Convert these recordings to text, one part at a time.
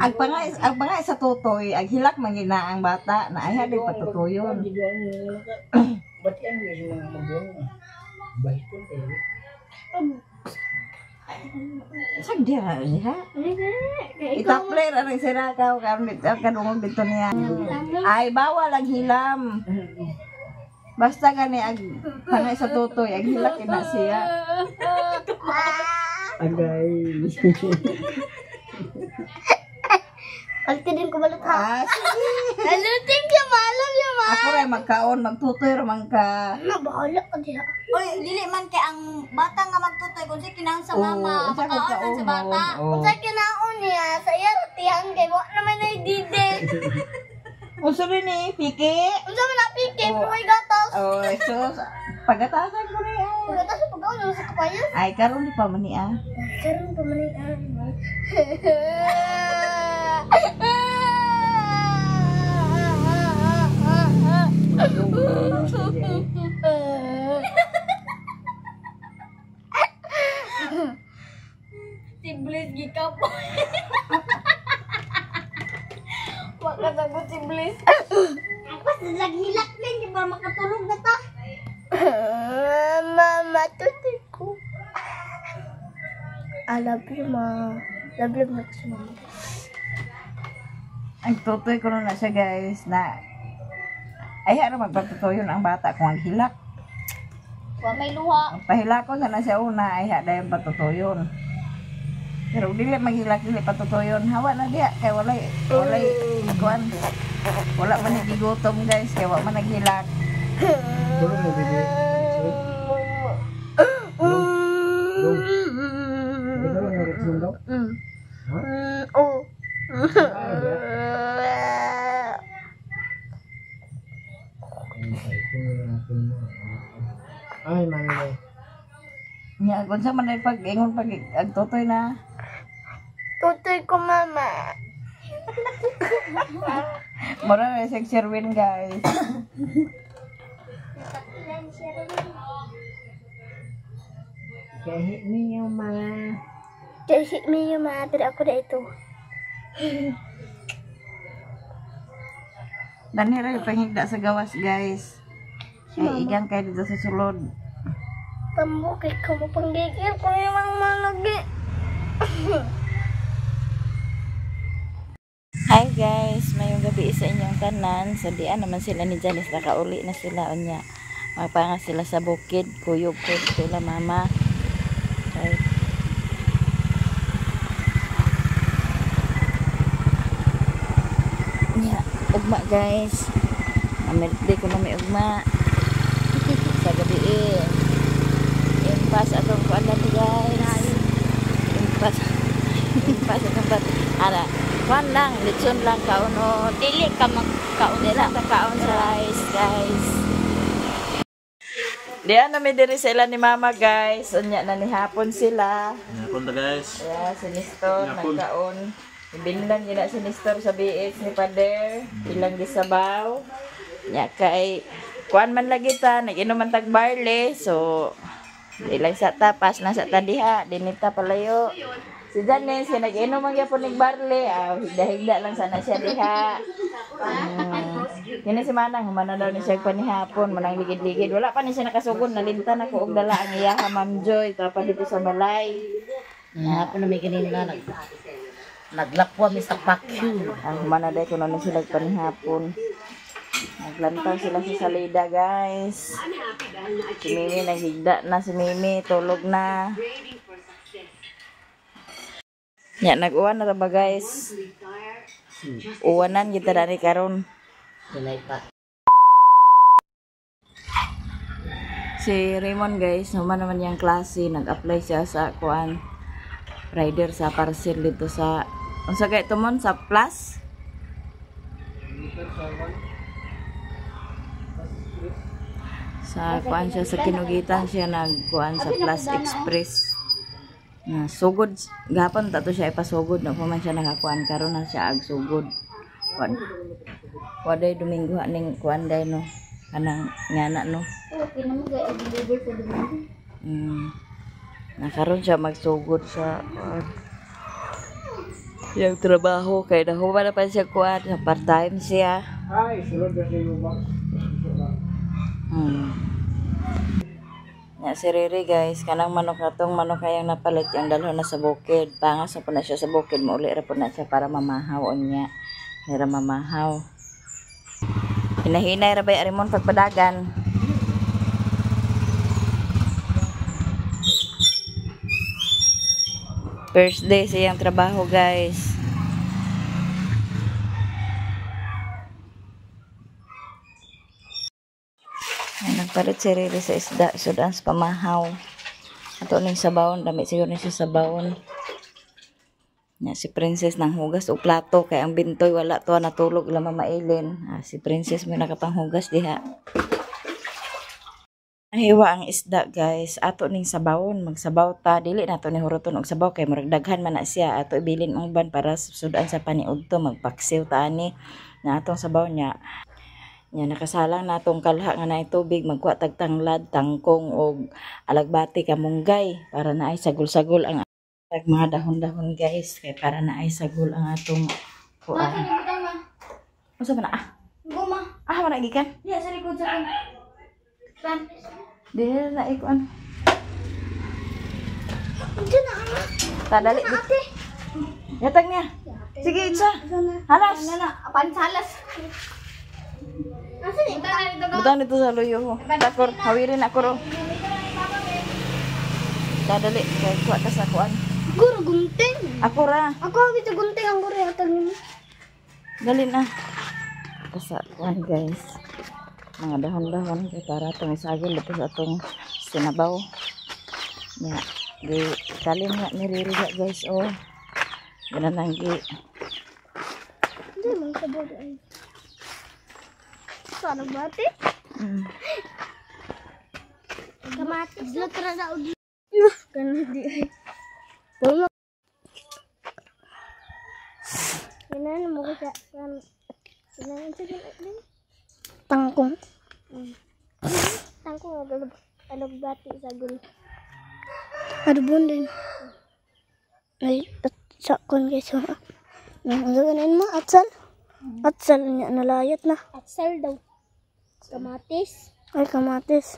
Ang pangay sa tutoy, ang hilak mangina ang bata na ay hadi patutuyon. Ba't yan yung mga mabuong? Bahit ko kayo. Sagdia ha. Itapler ang sirakaw kadungog dito niya. Ay bawal ang hilam. Basta gani ang pangay sa tutoy, ang hilak ina siya. Agay. Alti din ko balot ha. Ah, sige. Alutin ka malam yung ma. Ako rin magkaon, magtutoy ramang ka. Nabahala ka diha. Oy, dili man kay ang bata nga magtutoy kung si kinahang sa mama, unsa ko makaon sa bata. Oo. Kung sa kinaon niya, sa iya ratihan kay wa naman ay dide. Unsa rin ni Piki? Unsa man napiki, Oo. may gatas. Oh, sus. Pagatasan ko niya. Gatas sa pagkaon sa kapayas. Ay, karon di pa man niya. Karon pamanian. Siblis gika po. Wag ka sagot siblis. Ako naghilak din, di ba makatulog na ta? Mama, tutoy ko. I love you, ma. Love you, mama. Ang tutoy ko na siya, guys, na ay ano magpatutuyon ang bata kung ang hilak. Wa may luha. Ang pahilakon sana siya una ay hada yung patutuyon. Pero dili maghilak dili patutuyon. Hawa na diya kay walay kuan. Wala man nagigutom, guys, kay wa man naghilak. Tulong mo, baby. Ito lang yung reaction daw? Ha? Oh. Ay, manay. Nya kun sa man ay pag-ingon pag ang tutoy na. Tutoy ko, mama. Mura na si Sherwin, guys. Kahit niyo ma. Kasi may yung mater ako na ito. Danira yung panghigda sa gawas, guys. Ay igang kayo dito sa sulod. Tambo kay ko mo panggigil ko yung mga malagi. Hi guys, mayong gabi sa inyong tanan. So diyan naman sila ni Janice, nakauli na sila unya. Magpanga sila sa bukid, kuyog ko sila mama. Okay. Nya, ugma guys. Ameldi ko na may ugma. Sa gabi impas atong kuanan guys. Impas atong bat. Ara, kuan lang, litson lang kauno. Dili ka magkaon Dila ka kaon sa rice, guys. Diyan na may diri sila ni mama, guys. Unya na ni hapon sila. Hapon ta guys. Yeah, si Nestor nagkaon. Ibinlan nila si Nestor sa BX ni Pader. Ilang gisabaw. Nya kay kuan man lagi ta, nag-inom man tag barley. So ilang sa tapas na sa tadiha, dinita palayo. Si Janice, nag-inom ang yapon ng barley. Higda-higda lang sana siya diha. Yun si Manang, humana daw ni siya panihapon, manang ligid-ligid. Wala pa ni siya nakasugod, nalintan ako og dala ang iya ka Ma'am Joy, tapos dito sa balay. Ako na may kanina naglakwa mi sa vacuum. Ang humana daw ko na sila panihapon. Naglantaw sila sa salida, guys. Si Mimi, naghigda na si Mimi, tulog na. Ya, nag-uwan na ba, guys? Uwanan kita dari karon. Tunay pa. Si Raymond, guys, naman naman yung klase, nag-apply siya sa kuan rider sa parcel dito sa unsa kay tumon sa Plus. Sa kuan siya sa Kinugitan siya nagkuan sa Plus Express. Na sugod gapon tato siya ipasugod na pa man siya nakakuan karon na siya ag sugod. Waday Domingo ning kuan day no. Kanang ngana no. Okay na mo gay deliver sa Domingo. Nakaroon siya magsugod sa Yung trabaho kay nahuman na pa siya kuan, part-time siya. Ay, sulod na kayo ba? Ya si Riri guys, kanang manok na tong manok kayang napalit yung dalho na sa bukid. Pangas na po na siya sa bukid, mauli ra po na siya para mamahaw niya. Nira mamahaw. Hinahinay ra bay arimon pagpadagan. First day siyang trabaho guys. Ay, nagpalit si Riri sa isda. Sudan sa pamahaw. Ato ning sabawon. Dami siguro ni siya sabawon. Ya, si Princess nang hugas o plato. Kaya ang bintoy wala to. Natulog lang mamailin. Si Princess may nakapanghugas diha. Nahiwa ang isda guys. Ato ning sabawon. Magsabaw ta. Dili na to ni huruton og sabaw. Kaya maragdaghan man na siya. Ato ibilin ang uban para sudan sa paniud to. Magpaksiw ta ani. Na atong sabaw niya. Yan, nakasalang na itong kalha nga na tubig, magkuha tagtanglad, tangkong o alagbati kamunggay para na ay sagol-sagol ang mga dahon-dahon guys. Kaya para na ay sagol ang atong kuan. Masa ba na? Guma. Wala gikan? Diya sa likod sa akin. Pan. Dili na ikuan. Diyan na ama. Tadali. Ate. Yatag niya. Sige, isa. Halas. Pansalas. Asa ni Butang dito sa luyo. Takor, hawirin ako ro. Tadali. Kaya kuha ka sa kuan. Guro gunting. Ako ra. Ako kita gunting ang guro atag ni. Dali na. Sa kuan guys. Mga dahon-dahon kay para itong isagol dito sa itong sinabaw. Ya, di kalin nga ni Riri guys. Oh. Ganun lang gi. Hindi man sabod ay. Sana bati. Kamatis lo tra na ug. Ganun di ay. Puno. Ganun mo ko sa ganun sa ganun. Tangkong. Tangkong alagbati sa gul. Adubon din. Ay, sakon guys. Ang ganin mo, atsal. Atsal niya, nalayat na. Atsal daw. Kamatis. Ay, kamatis.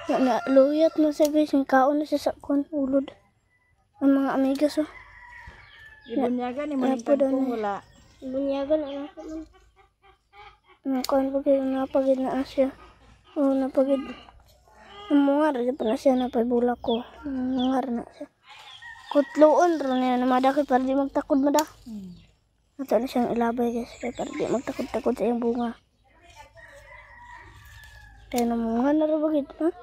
Naluyat na siya guys. Yung kaon na siya sakon, ulod. Ang mga amigas oh. Ibunyagan ni mo tangkong wala. Ibunyagan ang ako man. Kaon pagid napagid na siya. Oh, napagid. Mungar di pa na siya napay-bulak ko. Mungar na siya. Kutloon ron niya na madaki para di magtakod mada. Ato na siyang ilabay guys kaya para di magtakod-takod sa iyang bunga. Kaya namunga na rin bagid ha.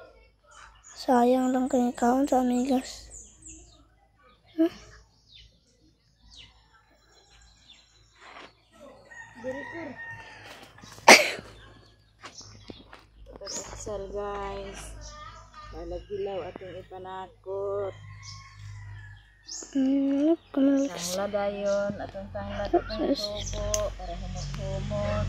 Sayang lang kayo kaon sa amigas. Sal guys. Palagkilaw atong ipanakot. Tanglad dayon atong tanglad atong tubo para humot-humot.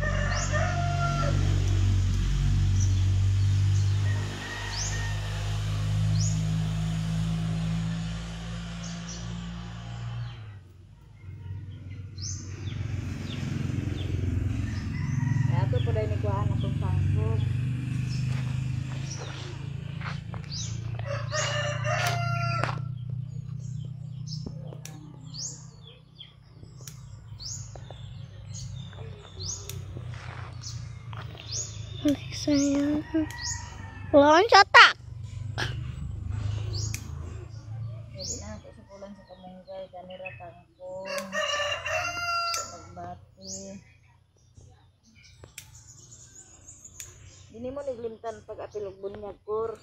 Ato po dahil nikuhaan atong tangkot. Saya lawan catak. Jadi na ako sa pulang sa kamunggay, kanira tangkong, pagbati. Dini mo naglimtan pag apilog bunyag kur.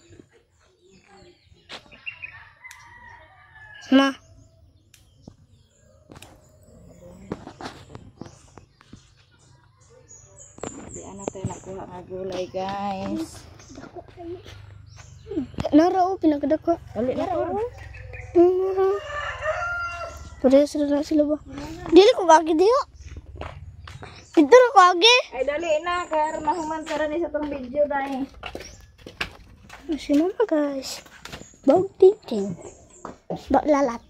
Ma. Di ana tayo nakuha nga gulay guys. Nara o pinagdako. Dali na kur. Parehas na sila ba? Dili ko kagi diyo. Ito na kagi. Ay dali na kar mahuman sara ni sa tong video dai. Si mama guys. Bau tintin. Bak lalat.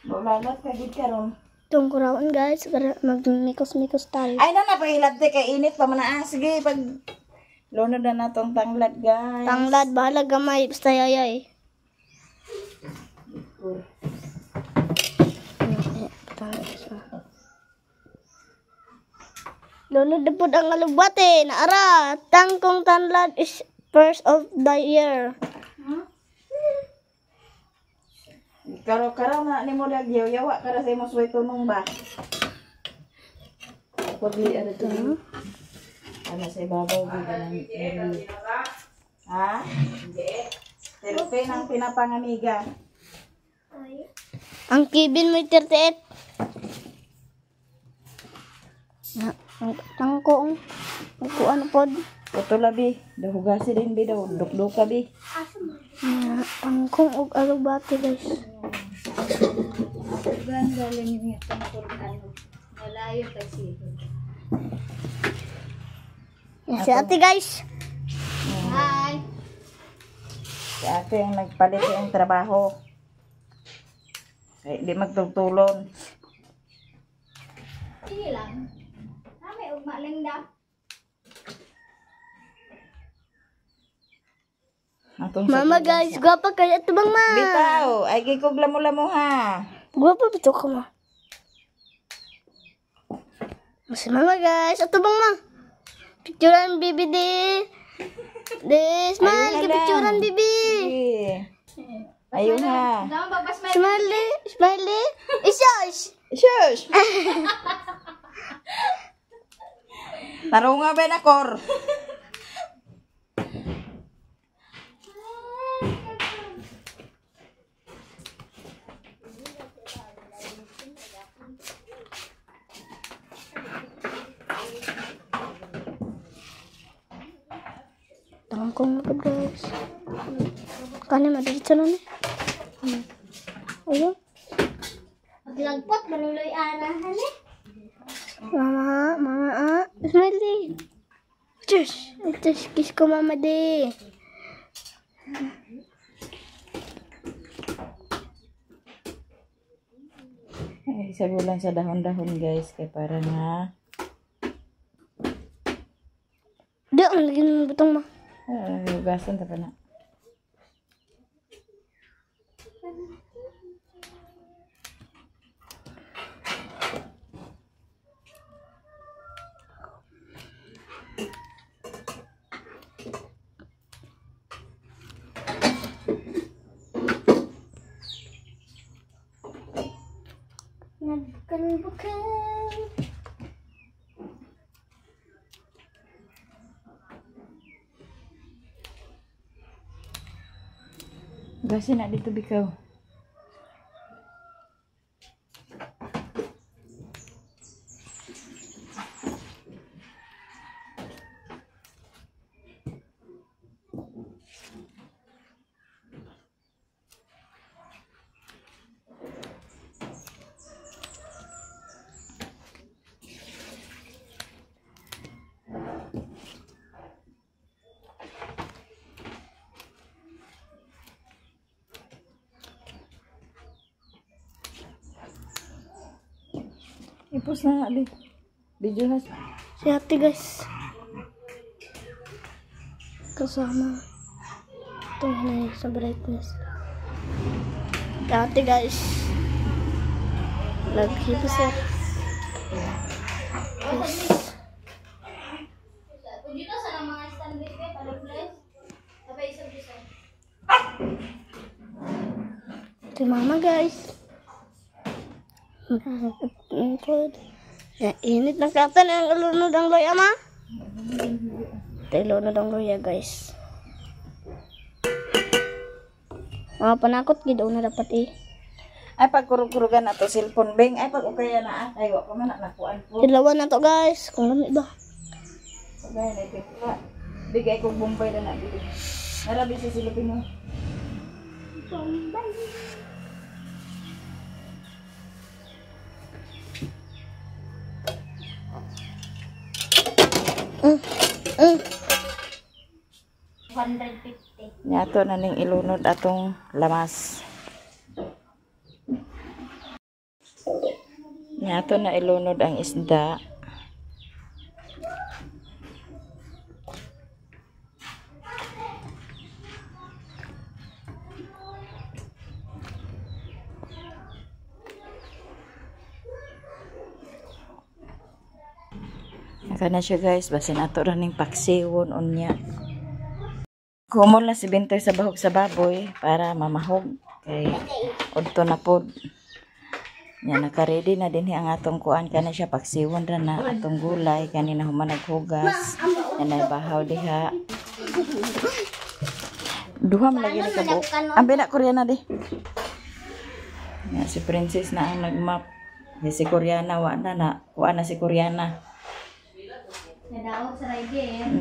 Bulalat ka gid karon. Itong kuraon guys, para magmikos-mikos tayo. Ay na napahilabte kay init pa man na. Sige, pag lunod na natong tanglad guys. Tanglad, bahala gamay, basta yayay. Lunod na po ang alubate, naara, tangkong tanglad is first of the year. Karaw-karaw na ni mo lagyaw, yawa para sa imong suway tunong ba? Pagli ano to? Ano sa ibabaw bilang ha? Pero nang pinapangamiga. Ang kibin mo 38. Na, ang tangkong. Ang kuan pod. Ito labi, dahugasi din bi daw, dukduk ka bi. Na, tangkong og alubate guys. Yan si ate guys. Hi. Si ate ang nagpalit yung trabaho. Kaya di magtutulon. Sige lang. May ugma lang daw. Mama guys, gwapa kaya ito bang ma? Bitaw, ay gikog lamo-lamo ha. Gwapa bito ka ma. Masih mama guys, ito bang ma? Picturean bibi di. Smile ke picturean bibi. Ayun ha. Smiley. Isyosh. Shush. Tarunga ba na kor? Tangkong na guys. Kani madiritso na ni. Ayun. Maglagpot manuloy anahan eh. Mama, Smiley. Just kiss ko mama di. Ay, sabulan sa dahon-dahon guys, kay para nga Di ang lagyan ng butong ma. hugasan ta pa na. Nagkalbukan. Hugasin na dito bikaw. Ipos na nga, di. Video has. Si ate guys. Kasama. Ito na sa brightness. Si ate guys. Naghipos siya. Yes. Ito mama guys. Ya, init ng katan ang lunod ang loya ma. Ito lunod ang loya guys. Mga panakot gidaw na dapat eh. Ay pagkurug-kurugan na to cellphone beng. Ay pag okay na ay wa pa man nakuan po. Ilawan na to guys. Kung lamig ba. Sabay na ito. Bigay kong Bombay na nabili. Narabi sa silupin mo. Bombay. Nyato na ning ilunod atong lamas. Yato na ilunod ang isda. Naka na siya guys, basin ato raning paksiwon unya. Kumol na si Bintoy sa bahog sa baboy para mamahog kay udto na pod. Nya naka-ready na din ang atong kuan kana siya paksiwon ra na atong gulay kanina human naghugas. Yan ay bahaw diha. Duha man lagi nakabuok. Ambe na Koreana di. Nya si Princess na ang nagmap. Si Koreana wa na kuan na si Koreana. Nadaot sa ride.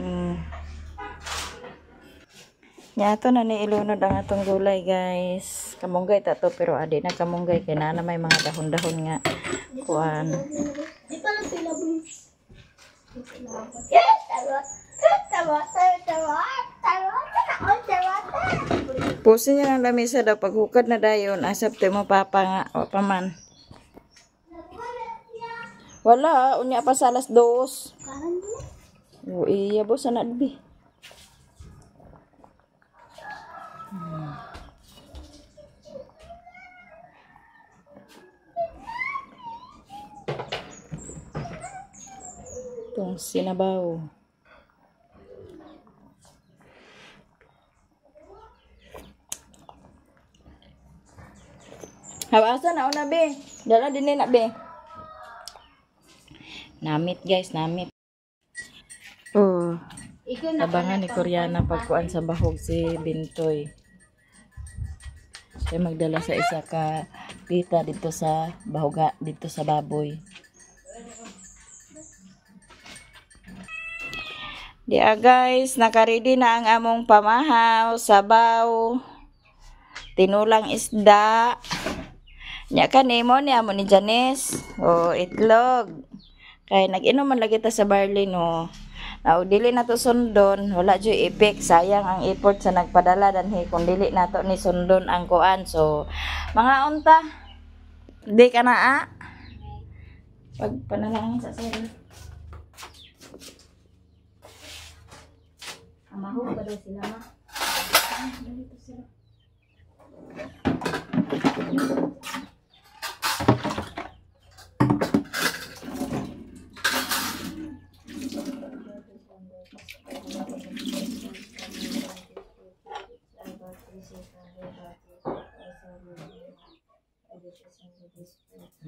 Yato na ni ilunod ang atong gulay guys. Kamunggay ta to pero adi na kamunggay kay na may mga dahon-dahon nga kuan. Di pa lang sila bu. Pusin niya ng lamisa daw paghukad na dayon asap ti mo papa nga o paman. Wala, unya pa sa alas 2. O iya bo sa nadbi. Itong sinabaw. Hawasa na una be. Dala din na be. Namit guys, namit. Oh. Abangan ni Koreana pagkuan sa bahog si Bintoy. Siya magdala sa isa ka pita dito sa bahoga, dito sa baboy. Diya guys, naka-ready na ang among pamahaw, sabaw, tinulang isda. Nya kanimo ni amo ni Janice. O itlog. Kay nag-inom man lagi ta sa barley no. Dili na to sundon, wala jud ipik, sayang ang effort sa nagpadala danhi kung dili na to ni sundon ang kuan. So mga unta, di ka na pag panalangin sa sir. Amaho ba daw sila ma? Dito sila.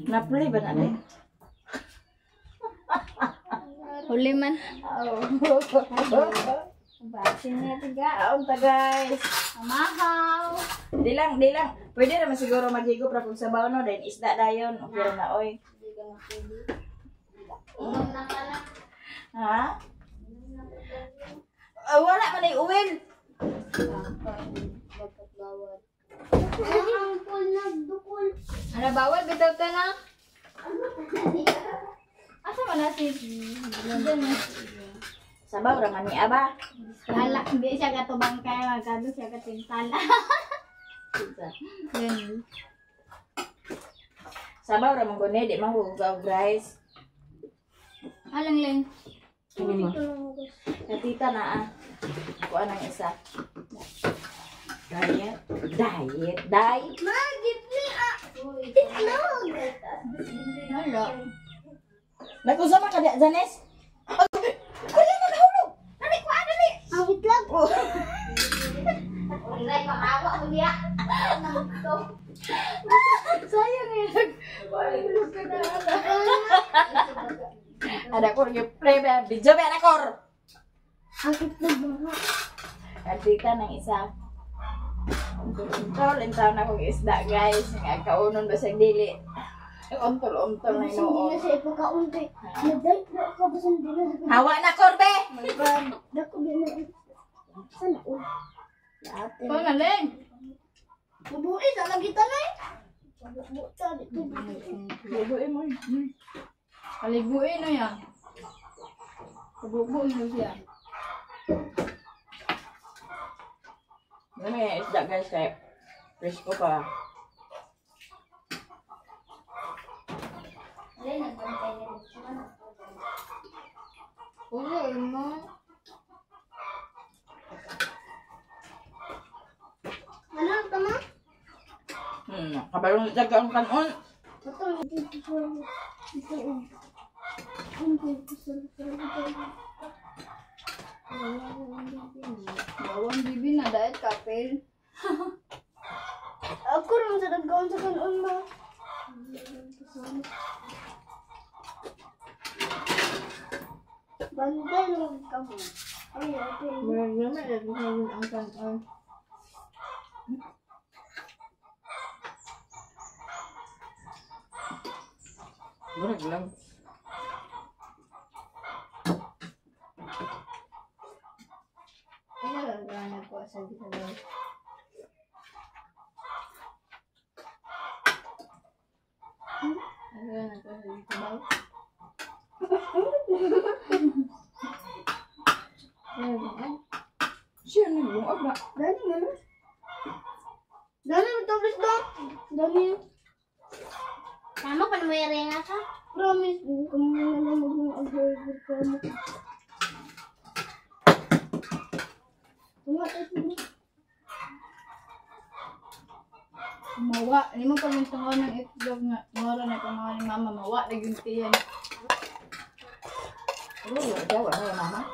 Napuli ba natin? Huli man. Basin niya tiga. Unta guys. Amahaw. Di lang. Pwede naman siguro magigo pra kung sabaw no, then isda dayon. Okay ra na oy. Ha? Wala man ay uwil. Ano bawal bitaw ta na? Asa man na si Sabaw ra man ni aba. Sala, hindi siya katubang kaya magkado siya katinsala. Ganun. Sabaw ra man guni, di man hugaw guys. Alang lang. Ano mo? Natita na kuan ang isa. Diet. Magit ni itlog. Hala. Nag-usa man ka di Janes? Kuya na nahulog. Dali ko dali. Ang itlog. Ulay makawa mo diya. Sayang eh. Ada ko yung play ba? Video ba na kor? Ang itlog mga. Natita ng isa. Untol na kong isda guys. Nga kaunon ba sa dili. Untol na Hindi inoon. na siya ipagkaunti. Naday, ka ba sa hindi na? Hawa na korbe! Dako din na. Sana o. Pangaling! Mabuhay sa lagi tanay. Bubuin mo. Kaliguin na yan. Kabubuin mo siya. May isda guys kaya presko pa. Ano ka ma? Kabalong sa kaon kanon. Bawang bibi na dahil kapel. Ako rin sa nagkaon sa kanon ma. Bantay lang ka mo. Ay, okay. Marami na ang kanon. Murag lang. Ano lang ko sa dito daw. Ano lang ko sa dito daw. Siya na yung abra. Dali mo na. Dali mo tablis daw. Dali. Tama pa na may renga ka? Promise. Kung na lang mag-order ka mo. Mawa, hindi mo pamintungan ng itlog nga. Mora na pangalan ni mama, mawa na yung tiyan. Ano yung daw ano yung mama?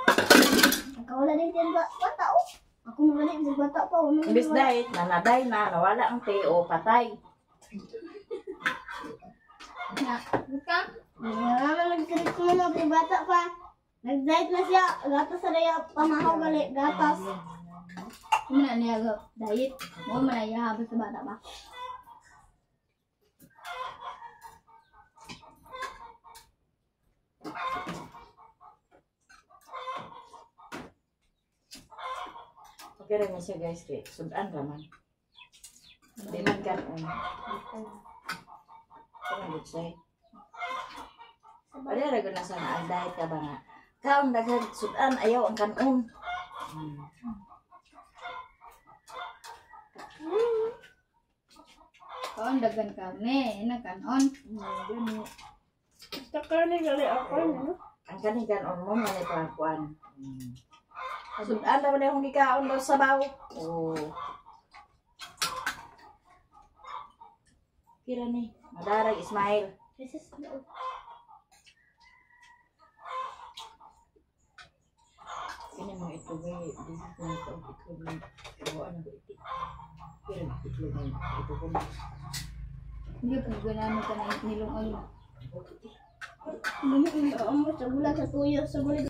Nakawala din yan ba? Bata oh. Ako magaling sa bata pa. Imbis dahil nanaday na nawala ang teo patay. Na, buka? Marami nagsirit ko na kay bata pa. Nag-diet na siya. Gatas sa raya. Pamahaw gali. Gatas. Kung na niya diet, mo man ay habas sa bata ba? Okay rin siya guys, kaya sudan raman. Di man kanon. Parang good side. Pwede rin na sana ang diet ka ba nga? Kaon daghan sudan, ayaw ang kanon. Kaon dagan karne, ina kanon. Takani gali ako. Ang kaning kanon mo, manay pangkuan. Sudan naman yung gikaon daw sa baw. Oh. Kira ni, madarag Ismail. Kini mo ito ba, di ko na ito itlog ng ano ba ito. Kira itlog ng ito ko na. Hindi pa ganaan ka na nilong ano. Amo sa gula sa tuyo sa gula.